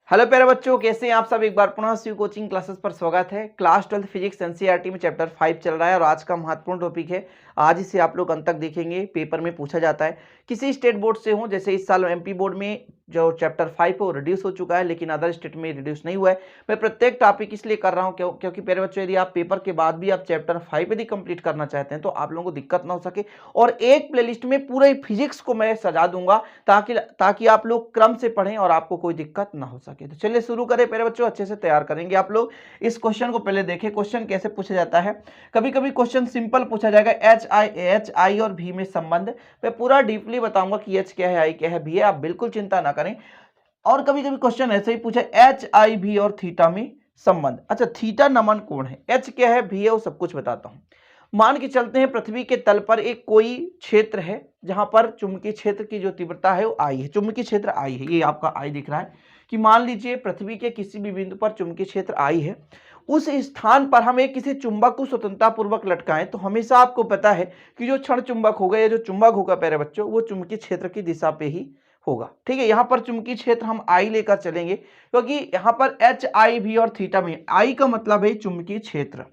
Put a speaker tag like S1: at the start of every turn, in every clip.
S1: Hello प्यारे बच्चों, कैसे हैं आप सब। एक बार पुनः शिव कोचिंग क्लासेस पर स्वागत है। क्लास 12 फिजिक्स एनसीईआरटी में चैप्टर 5 चल रहा है और आज का महत्वपूर्ण टॉपिक है। आज इसे आप लोग अंत तक देखेंगे। पेपर में पूछा जाता है, किसी स्टेट बोर्ड से हो, जैसे इस साल एमपी बोर्ड में जो चैप्टर 5 है वो रिड्यूस हो चुका है, लेकिन अदर स्टेट में रिड्यूस नहीं हुआ है। मैं प्रत्येक टॉपिक इसलिए कर रहा हूँ क्योंकि प्यारे बच्चों, यदि आप पेपर के बाद भी आप चैप्टर 5 यदि कंप्लीट करना चाहते हैं तो आप लोगों को दिक्कत ना हो सके। और एक प्लेलिस्ट में पूरे फिजिक्स को मैं सजा दूंगा ताकि आप लोग क्रम से पढ़ें और आपको कोई दिक्कत ना हो सके। तो चलिए शुरू करें प्यारे बच्चों, अच्छे से तैयार करेंगे आप लोग। इस क्वेश्चन को पहले देखें, क्वेश्चन कैसे पूछा जाता है। कभी कभी क्वेश्चन सिंपल पूछा जाएगा, एच आई और भी में संबंध। मैं पूरा डीपली बताऊंगा कि एच क्या है, आई क्या है, भी है, आप बिल्कुल चिंता ना करें। और कभी कभी क्वेश्चन ऐसे ही पूछा, एच आई भी और थीटा में संबंध। अच्छा, थीटा नमन कोण है, एच क्या है, भी है, वो सब कुछ बताता हूं। मान के चलते हैं पृथ्वी के तल पर एक कोई क्षेत्र है जहां पर चुंबकीय क्षेत्र की जो तीव्रता है वो आई है। चुंबकीय क्षेत्र आई है, ये आपका आई दिख रहा है कि मान लीजिए पृथ्वी के किसी भी बिंदु पर चुंबकीय क्षेत्र आई है। उस स्थान पर हम एक किसी चुंबक को स्वतंत्रतापूर्वक लटकाएं तो हमेशा आपको पता है कि जो क्षण चुंबक होगा या जो चुंबक होगा प्यारे बच्चों, वो चुंबकीय क्षेत्र की दिशा पे ही होगा। ठीक है, यहां पर चुंबकीय क्षेत्र हम आई लेकर चलेंगे क्योंकि यहां पर एच आई भी और थीटा में, आई का मतलब है चुंबकीय क्षेत्र,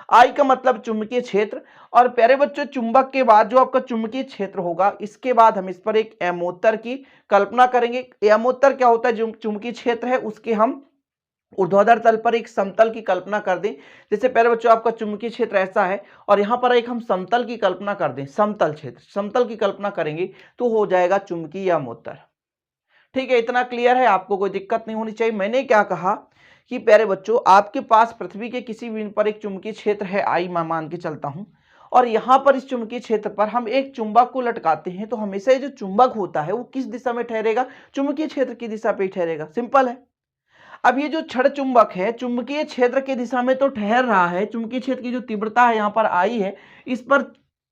S1: आई का मतलब चुंबकीय क्षेत्र। और प्यारे बच्चों, चुंबक के बाद जो आपका चुंबकीय क्षेत्र होगा, इसके बाद हम इस पर एक एमोत्तर की कल्पना करेंगे। एमोत्तर क्या होता है, जो चुंबकीय क्षेत्र है उसके हम ऊर्ध्वाधर तल पर एक समतल की कल्पना कर दें। जैसे प्यारे बच्चों, आपका चुंबकीय क्षेत्र ऐसा है और यहां पर एक हम समतल की कल्पना कर दें, समतल क्षेत्र, समतल की कल्पना करेंगे तो हो जाएगा चुंबकीय एमोत्तर। ठीक है, इतना क्लियर है, आपको कोई दिक्कत नहीं होनी चाहिए। मैंने क्या कहा कि प्यारे बच्चों, आपके पास पृथ्वी के किसी बिंदु पर एक चुंबकीय क्षेत्र है, आई मैं मान के चलता हूं, और यहां पर इस चुंबकीय क्षेत्र पर हम एक चुंबक को लटकाते हैं तो हमेशा ये जो चुंबक होता है वो किस दिशा में ठहरेगा, चुंबकीय क्षेत्र की दिशा पे ही ठहरेगा। सिंपल है। अब ये जो क्षण चुंबक है चुंबकीय क्षेत्र की दिशा में तो ठहर रहा है, चुंबकीय क्षेत्र की जो तीव्रता है यहाँ पर आई है, इस पर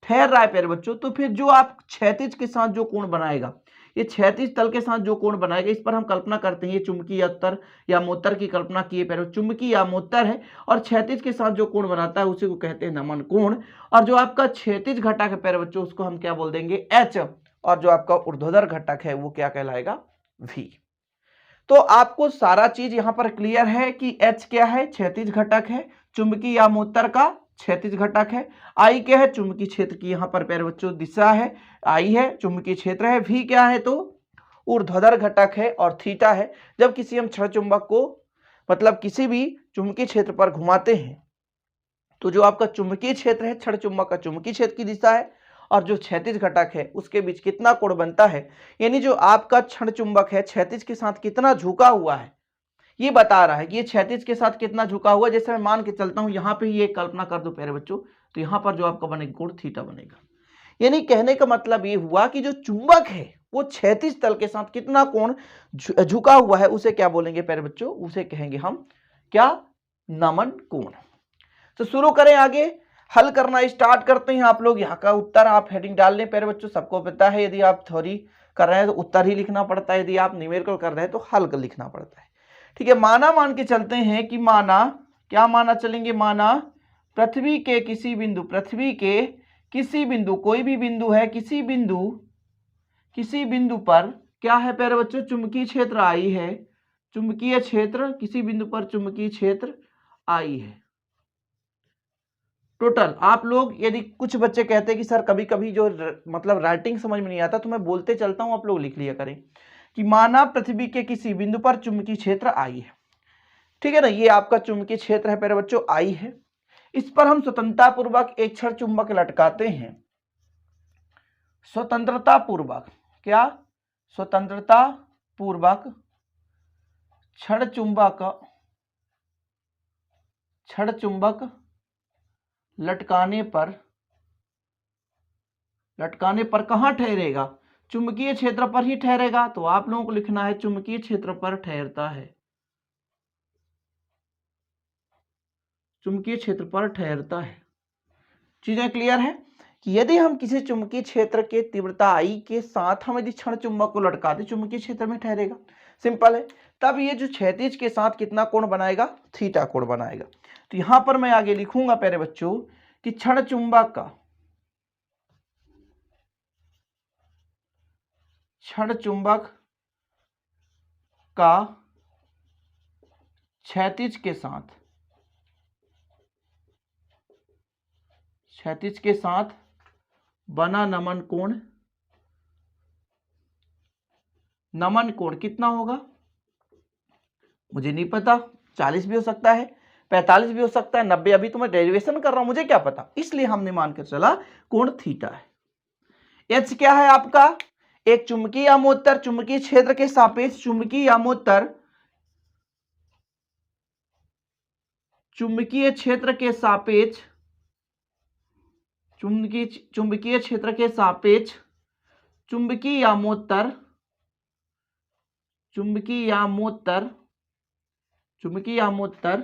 S1: ठहर रहा है प्यारे बच्चों। तो फिर जो आप क्षैतिज के साथ जो कोण बनाएगा, ये क्षैतिज तल के साथ जो कोण बनाएगा, इस पर हम कल्पना करते हैं ये चुंबकीय उत्तर या मोत्तर की कल्पना किए प्यारे, चुंबकीय या मोत्तर है और क्षैतिज के साथ जो कोण बनाता है उसी को कहते हैं नमन कोण। और जो आपका क्षैतिज घटक है प्यारे बच्चों, उसको हम क्या बोल देंगे, एच, और जो आपका ऊर्ध्वाधर घटक है वो क्या कहलाएगा, वी। तो आपको सारा चीज यहां पर क्लियर है कि एच क्या है, क्षैतिज घटक है, चुंबकीय आमोत्तर का क्षैतिज घटक है। आई क्या है, चुंबकीय क्षेत्र की यहां पर प्यारे बच्चों दिशा है, आई है चुंबकीय क्षेत्र है। वी क्या है, तो ऊर्ध्वाधर घटक है। और थीटा है, जब किसी हम क्षण चुंबक को मतलब किसी भी चुंबकीय क्षेत्र पर घुमाते हैं तो जो आपका चुंबकीय क्षेत्र है, क्षण चुंबक का चुंबकीय क्षेत्र की दिशा है और जो क्षैतिज घटक है उसके बीच कितना कोण बनता है, यानी जो आपका क्षण चुंबक है क्षैतिज के साथ कितना झुका हुआ है, ये बता रहा है कि ये क्षैतिज के साथ कितना झुका हुआ है। जैसे मैं मान के चलता हूं यहां पे ये कल्पना कर दो प्यारे बच्चों, तो यहां पर जो आपका बनेगा कोण थीटा बनेगा। यानी कहने का मतलब ये हुआ कि जो चुंबक है वो क्षैतिज तल के साथ कितना कोण झुका हुआ है, उसे क्या बोलेंगे प्यारे बच्चों, उसे कहेंगे हम क्या, नमन कोण। तो शुरू करें आगे, हल करना स्टार्ट करते हैं। आप लोग यहाँ का उत्तर आप हेडिंग डाल लें प्यारे बच्चों, सबको पता है यदि आप थ्योरी कर रहे हैं तो उत्तर ही लिखना पड़ता है, यदि आप न्यूमेरिकल कर रहे हैं तो हल कर लिखना पड़ता है। ठीक है, माना मान के चलते हैं कि माना, क्या माना चलेंगे, माना पृथ्वी के किसी बिंदु, पृथ्वी के किसी बिंदु, कोई भी बिंदु है, किसी बिंदु पर क्या है प्यारे बच्चों, चुंबकीय क्षेत्र आई है, चुंबकीय क्षेत्र किसी बिंदु पर चुंबकीय क्षेत्र आई है। टोटल आप लोग, यदि कुछ बच्चे कहते हैं कि सर कभी कभी जो मतलब राइटिंग समझ में नहीं आता तो मैं बोलते चलता हूं, आप लोग लिख लिया करें कि माना पृथ्वी के किसी बिंदु पर चुंबकीय क्षेत्र आई है। ठीक है ना, ये आपका चुंबकीय क्षेत्र है प्यारे बच्चों, आई है। इस पर हम स्वतंत्रता पूर्वक एक क्षण चुंबक लटकाते हैं, स्वतंत्रता पूर्वक, क्या, स्वतंत्रता पूर्वक क्षण चुंबक, क्षण चुंबक लटकाने पर कहां ठहरेगा, चुंबकीय क्षेत्र पर ही ठहरेगा। तो आप लोगों को लिखना है चुंबकीय क्षेत्र पर ठहरता है, चुंबकीय क्षेत्र पर ठहरता है। चीजें क्लियर है कि यदि हम किसी चुंबकीय क्षेत्र के तीव्रता आई के साथ हम यदि क्षण चुंबक को लटकाते चुंबकीय क्षेत्र में ठहरेगा, सिंपल है। तब ये जो क्षैतिज के साथ कितना कोण बनाएगा, थीटा कोण बनाएगा। तो यहां पर मैं आगे लिखूंगा प्यारे बच्चों कि क्षण चुंबक का, क्षण चुंबक का क्षैतिज के साथ बना नमन कोण कितना होगा मुझे नहीं पता। 40 भी हो सकता है, 45 भी हो सकता है, 90। अभी तो मैं डेरिवेशन कर रहा हूं, मुझे क्या पता, इसलिए हमने मानकर चला कोण थीटा है। एच क्या है आपका, एक चुंबकीय यामोत्तर चुंबकीय क्षेत्र के सापेक्ष चुंबकीय यामोत्तर चुंबकीय क्षेत्र के सापेक्ष चुंबकीय क्षेत्र के सापेक्ष चुंबकीय यामोत्तर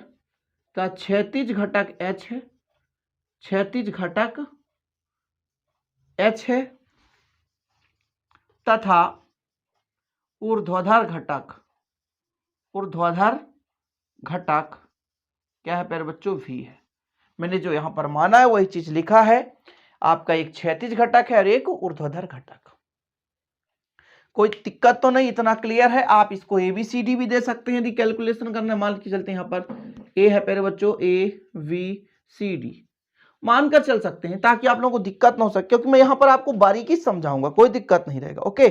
S1: का क्षैतिज घटक H है, क्षैतिज घटक H है, तथा ऊर्ध्वाधर घटक क्या है प्यारे बच्चों, V है। मैंने जो यहां पर माना है वही चीज लिखा है, आपका एक क्षैतिज घटक है और एक ऊर्ध्वाधर घटक। कोई दिक्कत तो नहीं, इतना क्लियर है। आप इसको ABCD भी दे सकते हैं यदि कैलकुलेशन करना, मान के चलते हैं यहाँ पर A है प्यारे बच्चों, ABCD मानकर चल सकते हैं ताकि आप लोगों को दिक्कत ना हो सके, क्योंकि मैं यहां पर आपको बारीकी समझाऊंगा, कोई दिक्कत नहीं रहेगा। ओके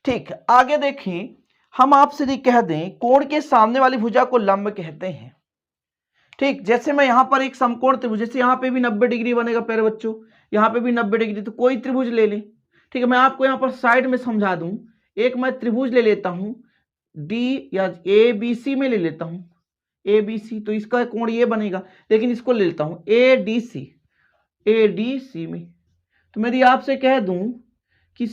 S1: ठीक, आगे देखिए, हम आपसे यदि कह दें कोण के सामने वाली भुजा को लंब कहते हैं, ठीक। जैसे मैं यहां पर एक समकोण त्रिभुज, जैसे यहां पे भी 90 डिग्री बनेगा प्यारे बच्चों, यहां पे भी 90 डिग्री, तो कोई त्रिभुज ले लें, ठीक है। मैं आपको यहां पर साइड में समझा दूं, एक मैं त्रिभुज ले लेता हूं D या ABC में ले लेता हूं, ABC, तो इसका कोण ये बनेगा, लेकिन इसको ले लेता हूं ADC में। तो मैं यदि आपसे कह दूं कि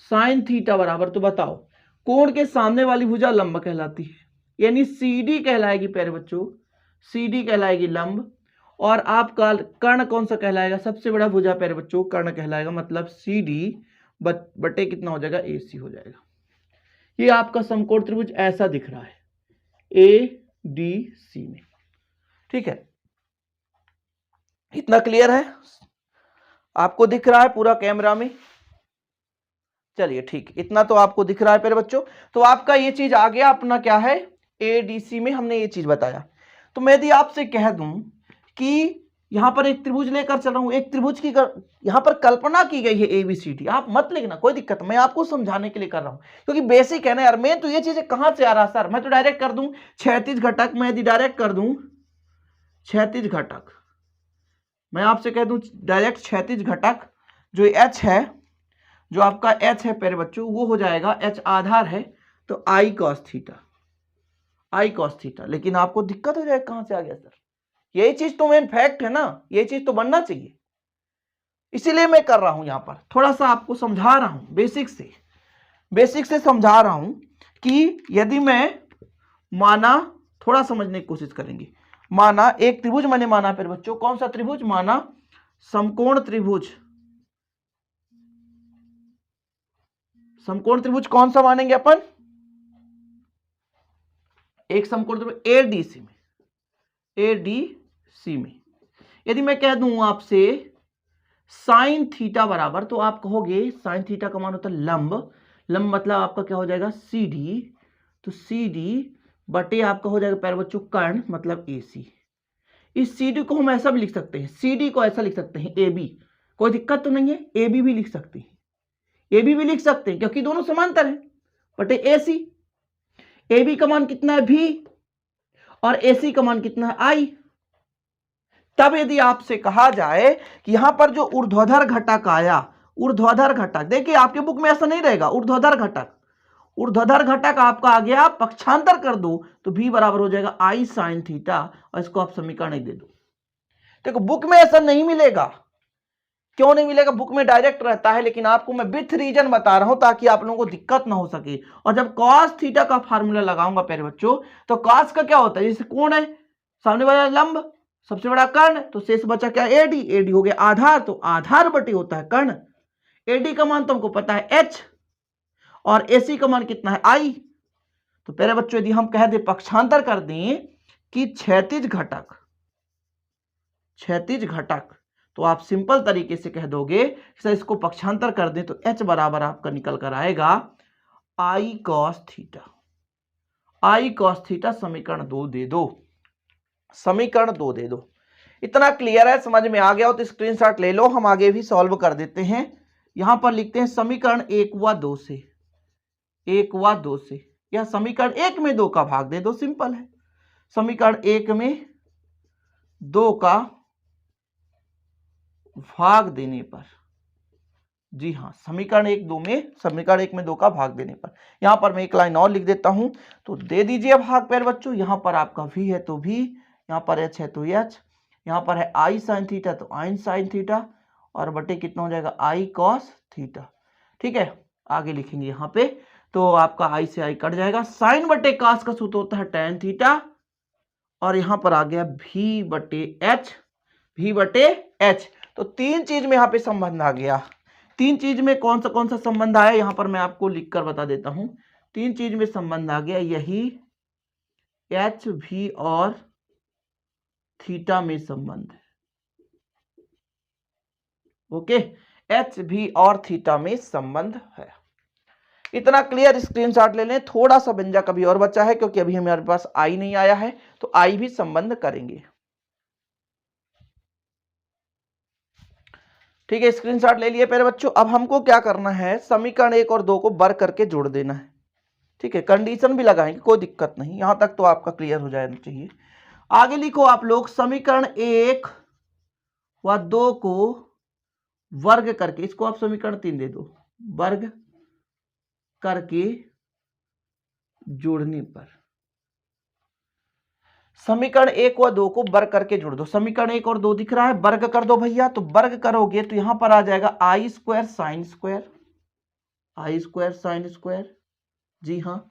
S1: साइन थीटा बराबर, तो बताओ कोण के सामने वाली भुजा लंब कहलाती है, यानी CD कहलाएगी प्यारे बच्चों, CD कहलाएगी लंब, और आपका कर्ण कौन सा कहलाएगा, सबसे बड़ा भुजा प्यारे बच्चों कर्ण कहलाएगा, मतलब CD बटे कितना हो जाएगा, AC हो जाएगा। ये आपका समकोण त्रिभुज ऐसा दिख रहा है ADC में, ठीक है। इतना क्लियर है, आपको दिख रहा है पूरा कैमरा में, चलिए ठीक, इतना तो आपको दिख रहा है प्यारे बच्चों। तो आपका ये चीज आ गया अपना, क्या है, ADC में हमने ये चीज बताया। तो मैं यदि आपसे कह दूं कि यहां पर एक त्रिभुज लेकर चल रहा हूं, एक त्रिभुज की यहां पर कल्पना की गई है ABCD, आप मत लिखना, कोई दिक्कत, मैं आपको समझाने के लिए कर रहा हूं, क्योंकि बेसिक है ना यार। मैं तो ये चीजें कहां से आ रहा सर, मैं तो डायरेक्ट कर दूं क्षैतिज घटक, मैं यदि डायरेक्ट कर दूं क्षैतिज घटक, मैं आपसे कह दूं डायरेक्ट क्षैतिज घटक जो H है, जो आपका H है प्यारे बच्चों, वो हो जाएगा, H आधार है तो I cos थीटा। लेकिन आपको दिक्कत हो जाएगा, कहां से आ गया सर, यही चीज तो मेन फैक्ट है ना, यही चीज तो बनना चाहिए, इसीलिए मैं कर रहा हूं यहां पर, थोड़ा सा आपको समझा रहा हूं, बेसिक से समझा रहा हूं कि यदि मैं माना, थोड़ा समझने की कोशिश करेंगे, माना एक त्रिभुज मैंने माना फिर बच्चों, कौन सा त्रिभुज माना, समकोण त्रिभुज कौन सा मानेंगे अपन, एक समकोण त्रिभुज ADC में। यदि मैं कह दूं आपसे साइन थीटा बराबर, तो आप कहोगे साइन थीटा का मान होता है लंब मतलब आपका क्या हो जाएगा, CD, तो CD बटे आपका हो जाएगा प्यारे बच्चों कर्ण, मतलब AC। इस CD को हम ऐसा भी लिख सकते हैं, CD को ऐसा लिख सकते हैं AB, कोई दिक्कत तो नहीं है, AB भी लिख सकते हैं, क्योंकि दोनों समांतर है, बटे AC। AB का मान कितना है, V, और AC का मान कितना है, I। तब यदि आपसे कहा जाए कि यहां पर जो ऊर्ध्वाधर घटक आया, देखिए आपके बुक में ऐसा नहीं रहेगा, ऊर्ध्वाधर घटक आपका आ गया, पक्षांतर कर दो तो V बराबर हो जाएगा I sin थीटा, और इसको आप समीकरण दे दो। देखो बुक में ऐसा नहीं मिलेगा, क्यों नहीं मिलेगा, बुक में डायरेक्ट रहता है, लेकिन आपको मैं विथ रीजन बता रहा हूं ताकि आप लोगों को दिक्कत ना हो सके। और जब cos थीटा का फार्मूला लगाऊंगा प्यारे बच्चों, तो cos का क्या होता है, जैसे कोण है, सामने वाला लंब, सबसे बड़ा कर्ण, तो शेष बचा क्या, AD हो गया आधार, तो आधार बटे होता है कर्ण। AD का मान तुमको पता है H, और AC का मान कितना है, I। तो प्यारे बच्चों यदि हम कह दे, पक्षांतर कर दें कि क्षैतिज घटक, तो आप सिंपल तरीके से कह दोगे, सर इसको पक्षांतर कर दें तो H बराबर आपका निकल कर आएगा I cos theta. I cos theta समीकरण 2 दे दो, समीकरण 2 दे दो। इतना क्लियर है, समझ में आ गया हो तो स्क्रीनशॉट ले लो, हम आगे भी सॉल्व कर देते हैं। यहां पर लिखते हैं समीकरण 1 व 2 से, 1 व 2 से, या समीकरण 1 में 2 का भाग दे दो, सिंपल है। समीकरण 1 में 2 का भाग देने पर, जी हाँ, समीकरण 1 में 2 का भाग देने पर, यहां पर मैं एक लाइन और लिख देता हूं, तो दे दीजिए भाग प्यारे बच्चों। यहां पर आपका v है तो v, यहां पर h है तो h, यहां पर है i साइन थीटा तो i साइन थीटा, और बटे कितना हो जाएगा i कॉस थीटा। ठीक है, आगे लिखेंगे यहां पे, तो आपका i से i कट जाएगा, साइन बटे कास का सूत्र होता है tan थीटा, और यहां पर आ गया v बटे h। तो तीन चीज में यहां पे संबंध आ गया। तीन चीज में कौन सा संबंध आया, यहां पर मैं आपको लिखकर बता देता हूं। तीन चीज में संबंध आ गया, यही एच भी और थीटा में संबंध है। ओके, एच भी और थीटा में संबंध है। इतना क्लियर, स्क्रीनशॉट ले लें। थोड़ा सा व्यंजक अभी और बचा है, क्योंकि अभी हमारे पास आई नहीं आया है, तो आई भी संबंध करेंगे। ठीक है, स्क्रीनशॉट ले लिए प्यारे बच्चों। अब हमको क्या करना है, समीकरण 1 और 2 को बर करके जोड़ देना है। ठीक है, कंडीशन भी लगाएंगे, कोई दिक्कत नहीं, यहां तक तो आपका क्लियर हो जाना चाहिए। आगे लिखो आप लोग, समीकरण 1 व 2 को वर्ग करके, इसको आप समीकरण 3 दे दो, वर्ग करके जोड़ने पर, समीकरण 1 व 2 को वर्ग करके जोड़ दो। समीकरण 1 और 2 दिख रहा है, वर्ग कर दो भैया। तो वर्ग करोगे तो यहां पर आ जाएगा आई स्क्वायर साइन स्क्वायर, आई स्क्वायर साइन स्क्वायर, जी हाँ।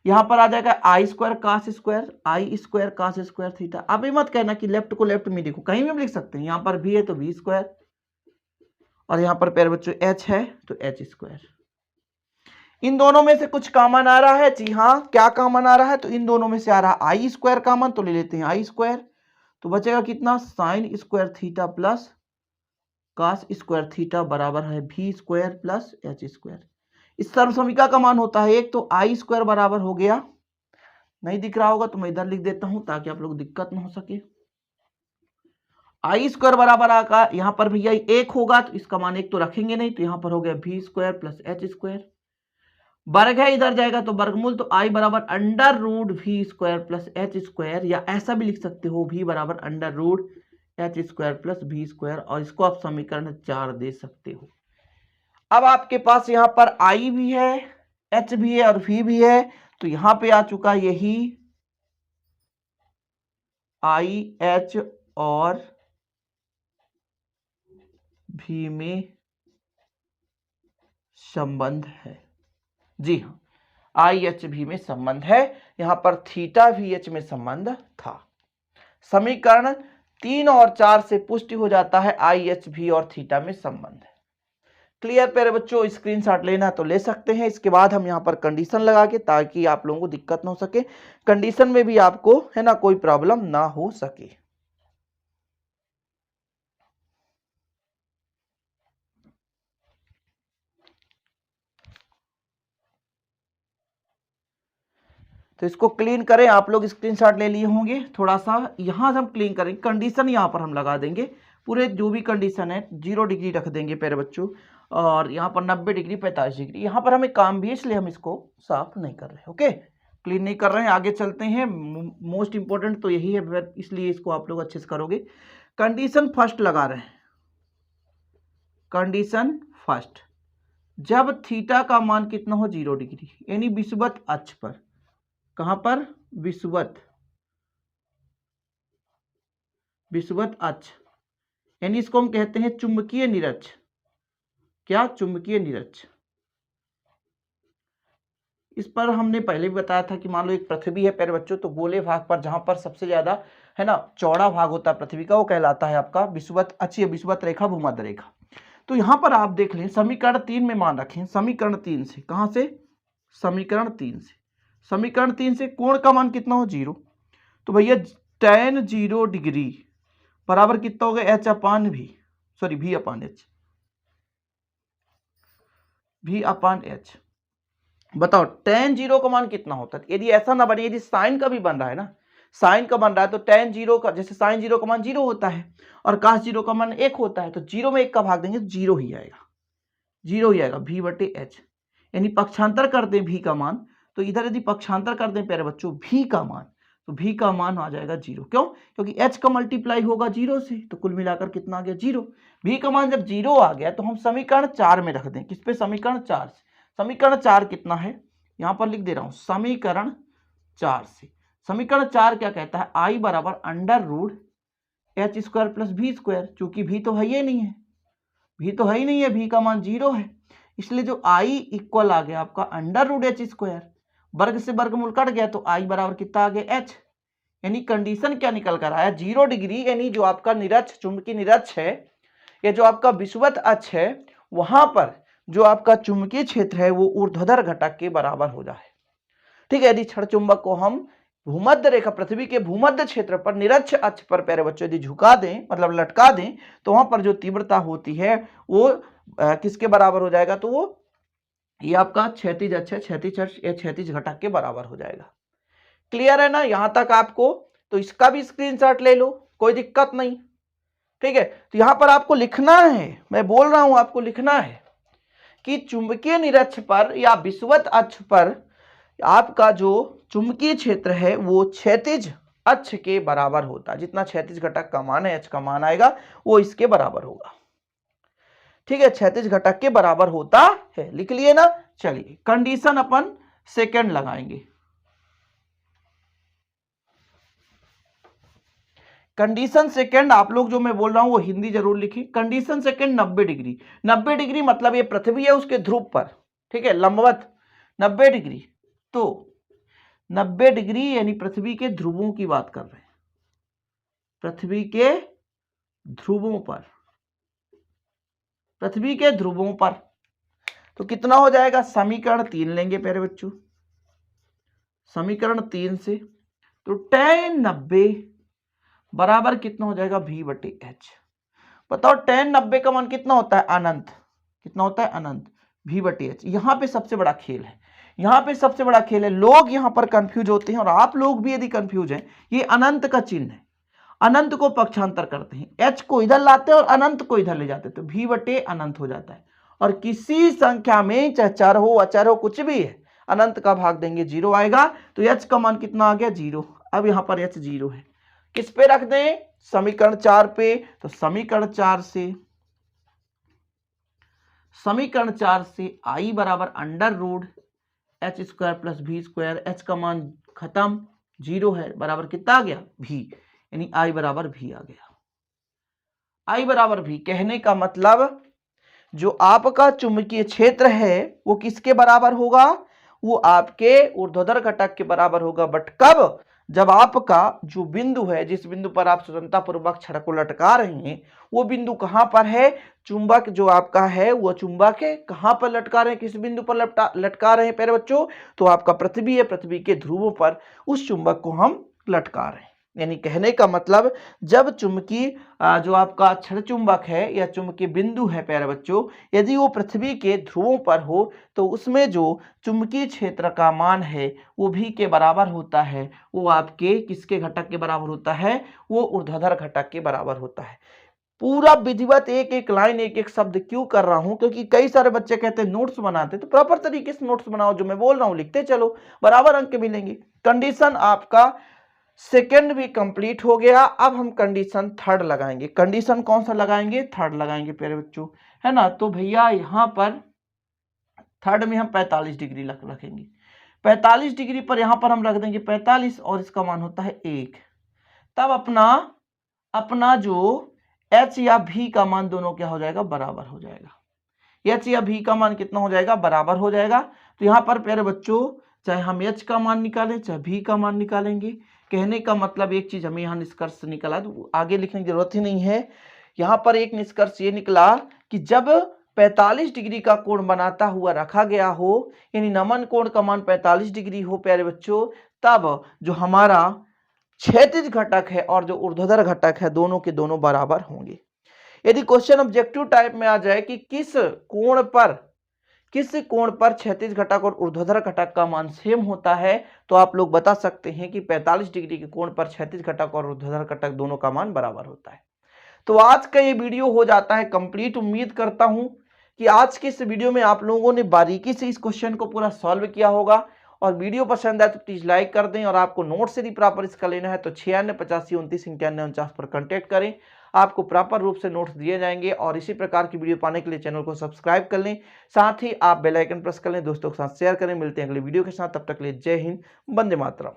S1: यहां पर आ जाएगा आई स्क्वायर कास स्क्वायर, आई स्क्वायर कास स्क्वायर थीटा। अब ये मत कहना कि लेफ्ट को लेफ्ट में देखो, कहीं भी हम लिख सकते हैं। यहां पर भी है तो भी स्क्वायर, और यहां पर प्यारे बच्चों एच है तो एच स्क्वायर। इन दोनों में से कुछ कॉमन आ रहा है, जी हाँ, क्या कॉमन आ रहा है, तो इन दोनों में से आ रहा है आई स्क्वायर कॉमन, तो ले लेते हैं आई स्क्वायर। तो बचेगा कितना, sine square theta plus cos square theta बराबर है भी स्क्वायर प्लस एच स्क्वायर। इस सर्वसमीका का मान होता है 1, तो आई स्क्वायर बराबर हो गया, नहीं दिख रहा होगा तो मैं इधर लिख देता हूं ताकि आप लोग दिक्कत ना हो सके। आई स्क्वायर बराबर आका, यहां पर भैया 1 होगा तो इसका मान 1 तो रखेंगे नहीं, तो यहां पर हो गया भी स्क्वायर प्लस एच स्क्वायर। वर्ग है, इधर जाएगा तो वर्गमूल, तो आई बराबर under root b square plus h square, या ऐसा भी लिख सकते हो भी बराबर under root h square plus b square, और इसको आप समीकरण 4 दे सकते हो। अब आपके पास यहां पर आई भी है, एच भी है और भी है, तो यहां पे आ चुका यही आई एच और भी में संबंध है, जी हाँ, आई एच भी में संबंध है। यहां पर थीटा भी एच में संबंध था। समीकरण 3 और 4 से पुष्टि हो जाता है आई एच भी और थीटा में संबंध है। क्लियर प्यारे बच्चों, स्क्रीनशॉट लेना तो ले सकते हैं। इसके बाद हम यहां पर कंडीशन लगा के, ताकि आप लोगों को दिक्कत ना हो सके, कंडीशन में भी आपको है ना कोई प्रॉब्लम ना हो सके। तो इसको क्लीन करें, आप लोग स्क्रीनशॉट ले लिए होंगे। थोड़ा सा यहां हम क्लीन करेंगे, कंडीशन यहां पर हम लगा देंगे। पूरे जो भी कंडीशन है 0 डिग्री रख देंगे प्यारे बच्चों, और यहाँ पर 90 डिग्री 45 डिग्री। यहाँ पर हमें काम भी है, इसलिए हम इसको साफ नहीं कर रहे। ओके, क्लीन नहीं कर रहे हैं, आगे चलते हैं। मोस्ट इंपॉर्टेंट तो यही है, इसलिए इसको आप लोग अच्छे से करोगे। कंडीशन फर्स्ट लगा रहे हैं, कंडीशन फर्स्ट, जब थीटा का मान कितना हो 0 डिग्री, यानी विषुवत अक्ष पर। कहां पर, विषुवत अक्ष, यानी इसको हम कहते हैं चुंबकीय निरक्ष। क्या, चुंबकीय निरक्ष। इस पर हमने पहले भी बताया था कि मान लो एक पृथ्वी है प्यारे बच्चों, तो गोले भाग पर जहां पर सबसे ज्यादा है ना चौड़ा भाग होता है पृथ्वी का, वो कहलाता है आपका विषुवत अक्ष, विषुवत रेखा, भूमध्य रेखा। तो यहां पर आप देख लें, समीकरण 3 में मान रखें, समीकरण 3 से, कहां से, समीकरण 3 से, समीकरण 3 से कोण का मान कितना हो 0, तो भैया tan 0 डिग्री बराबर कितना हो गया, एच अपान भी, सॉरी भी अपान एच, भी अपान एच। बताओ tan 0 का मान कितना होता है? यदि ऐसा ना बने, यदि साइन का भी बन रहा है ना, साइन का बन रहा है तो tan 0 का, जैसे साइन 0 का मान 0 होता है और cos 0 का मान 1 होता है, तो 0 में 1 का भाग देंगे तो 0 ही आएगा, 0 ही आएगा v/h। यानी पक्षांतर कर दें v का मान, तो इधर यदि पक्षांतर कर दें प्यारे बच्चों v का मान, तो v का मान आ जाएगा 0। क्यों? क्योंकि h का मल्टीप्लाई होगा 0 से, तो कुल मिलाकर कितना आ गया 0। v का मान जब 0 आ गया तो हम समीकरण 4 में रख दें। किस पे? समीकरण 4 से। समीकरण 4 कितना है? यहां पर लिख दे रहा हूं, समीकरण 4 से। समीकरण 4 क्या कहता है? i बराबर under root h square plus v square. चूंकि v तो है ही नहीं है, v तो है ही नहीं है, v का मान 0 है, इसलिए जो i इक्वल आ गया आपका अंडर रूट एच स्क्वायर, वर्ग से वर्गमूल कट गया तो i बराबर कितना आ गया h। यानी कंडीशन क्या निकल कर आया? 0 डिग्री, यानी जो आपका निरक्ष चुंबकीय निरक्ष है या जो आपका विषुवत अक्ष है, वहां पर जो आपका चुंबकीय क्षेत्र है वो ऊर्ध्वाधर घटक के बराबर हो जाए। ठीक है, यदि क्षण चुंबक को हम भूमध्य रेखा, पृथ्वी के भूमध्य क्षेत्र पर निरक्ष अक्ष पर प्यारे बच्चों यदि झुका दें, मतलब लटका दें, तो वहां पर जो तीव्रता होती है वो किसके बराबर हो जाएगा? तो वो ये आपका क्षैतिज अक्ष है, क्षैतिज अक्ष या क्षैतिज घटक के बराबर हो जाएगा। क्लियर है ना यहां तक आपको? तो इसका भी स्क्रीनशॉट ले लो, कोई दिक्कत नहीं। ठीक है, तो यहां पर आपको लिखना है, मैं बोल रहा हूं आपको लिखना है कि चुंबकीय निरक्ष पर या विषुवत अक्ष पर आपका जो चुंबकीय क्षेत्र है वो क्षैतिज अक्ष के बराबर होता है। जितना क्षैतिज घटक का मान है, एच का मान आएगा, वो इसके बराबर होगा। ठीक है, क्षैतिज घटक के बराबर होता है। लिख लिए ना? चलिए कंडीशन अपन सेकंड लगाएंगे। कंडीशन सेकंड आप लोग जो मैं बोल रहा हूं वो हिंदी जरूर लिखिए। Condition second 90 degree. 90 डिग्री मतलब ये पृथ्वी है उसके ध्रुव पर, ठीक है, लंबवत 90 डिग्री। तो 90 डिग्री यानी पृथ्वी के ध्रुवों की बात कर रहे हैं, पृथ्वी के ध्रुवों पर, पृथ्वी के ध्रुवों पर। तो कितना हो जाएगा? समीकरण 3 लेंगे प्यारे बच्चों, समीकरण 3 से। तो tan 90 बराबर कितना हो जाएगा? v/h। बताओ tan 90 का मान कितना होता है? अनंत। कितना होता है? अनंत। v/h। यहां पे सबसे बड़ा खेल है, यहां पे सबसे बड़ा खेल है। लोग यहां पर कंफ्यूज होते हैं और आप लोग भी यदि कंफ्यूज हैं, ये अनंत का चिन्ह है, अनंत को पक्षांतर करते हैं, h को इधर लाते हैं और अनंत को इधर ले जाते हैं, तो v/ अनंत हो जाता है। और किसी संख्या में चाहे चर हो अचर हो कुछ भी है, अनंत का भाग देंगे 0 आएगा। तो h का मान कितना आ गया? 0। अब यहां पर h 0 है, किस पे रख दें? समीकरण 4 पे। तो समीकरण 4 से, समीकरण 4 से i बराबर under root h square plus v square, h का मान खत्म 0 है, बराबर कितना आ गया? v। यानी i बराबर v आ गया। i बराबर v कहने का मतलब जो आपका चुंबकीय क्षेत्र है वो किसके बराबर होगा? वो आपके ऊर्ध्वाधर घटक के बराबर होगा। बट कब? जब आपका जो बिंदु है, जिस बिंदु पर आप स्वतंत्रता पूर्वक छड़ को लटका रहे हैं, वो बिंदु कहां पर है? चुंबक जो आपका है वो चुंबक है, कहां पर लटका रहे हैं? किस बिंदु पर लटका रहे हैं प्यारे बच्चों? तो आपका पृथ्वी है, पृथ्वी के ध्रुवों पर उस चुंबक को हम लटका रहे हैं। यानी कहने का मतलब जब चुंबकीय जो आपका क्षण चुंबक है या चुंबकीय बिंदु है प्यारे बच्चों, यदि वो पृथ्वी के ध्रुवों पर हो तो उसमें जो चुंबकीय क्षेत्र का मान है वो v के बराबर होता है। वो आपके किसके घटक के बराबर होता है? वो ऊर्ध्वाधर घटक के बराबर होता है। पूरा विधिवत एक एक लाइन एक एक शब्द क्यों कर रहा हूं? क्योंकि कई सारे बच्चे कहते हैं नोट्स बनाते, तो प्रॉपर तरीके से नोट्स बनाओ, जो मैं बोल रहा हूं लिखते चलो, बराबर अंक मिलेंगे। कंडीशन आपका सेकेंड भी कंप्लीट हो गया। अब हम कंडीशन थर्ड लगाएंगे। कंडीशन कौन सा लगाएंगे? थर्ड लगाएंगे प्यारे बच्चों, है ना। तो भैया यहां पर थर्ड में हम 45 डिग्री रखेंगे। 45 डिग्री पर यहां पर हम रख देंगे 45 और इसका मान होता है 1। तब अपना जो h या v का मान दोनों क्या हो जाएगा? बराबर हो जाएगा। h या v का मान कितना हो जाएगा? बराबर हो जाएगा। तो यहां पर प्यारे बच्चों चाहे हम h का मान निकालें चाहे v का मान निकालेंगे, कहने का मतलब एक चीज हमें यहाँ निष्कर्ष निकला, तो आगे लिखने की जरूरत ही नहीं है। यहाँ पर एक निष्कर्ष ये निकला कि जब 45 डिग्री का कोण बनाता हुआ रखा गया हो, यानी नमन कोण का मान 45 डिग्री हो प्यारे बच्चों, तब जो हमारा क्षैतिज घटक है और जो ऊर्ध्वाधर घटक है दोनों के दोनों बराबर होंगे। यदि क्वेश्चन ऑब्जेक्टिव टाइप में आ जाए कि किस कोण पर किस कोण पर क्षैतिज घटक और ऊर्ध्वाधर घटक का मान सेम होता है? तो आप लोग बता सकते हैं कि 45 डिग्री के कोण पर क्षैतिज घटक और ऊर्ध्वाधर घटक दोनों का मान बराबर होता है। तो आज का ये वीडियो हो जाता है कंप्लीट। उम्मीद करता हूं कि आज के इस वीडियो में आप लोगों ने बारीकी से इस क्वेश्चन को पूरा सॉल्व किया होगा। और वीडियो पसंद आए तो प्लीज लाइक कर दें, और आपको नोट्स यदि प्रॉपर इसका लेना है तो 968529 पर कांटेक्ट करें। आपको प्रॉपर रूप से नोट्स दिए जाएंगे। और इसी प्रकार की वीडियो पाने के लिए चैनल को सब्सक्राइब कर लें, साथ ही आप बेल आइकन प्रेस कर लें, दोस्तों के साथ शेयर करें। मिलते हैं अगले वीडियो के साथ, तब तक के लिए जय हिंद, वंदे मातरम।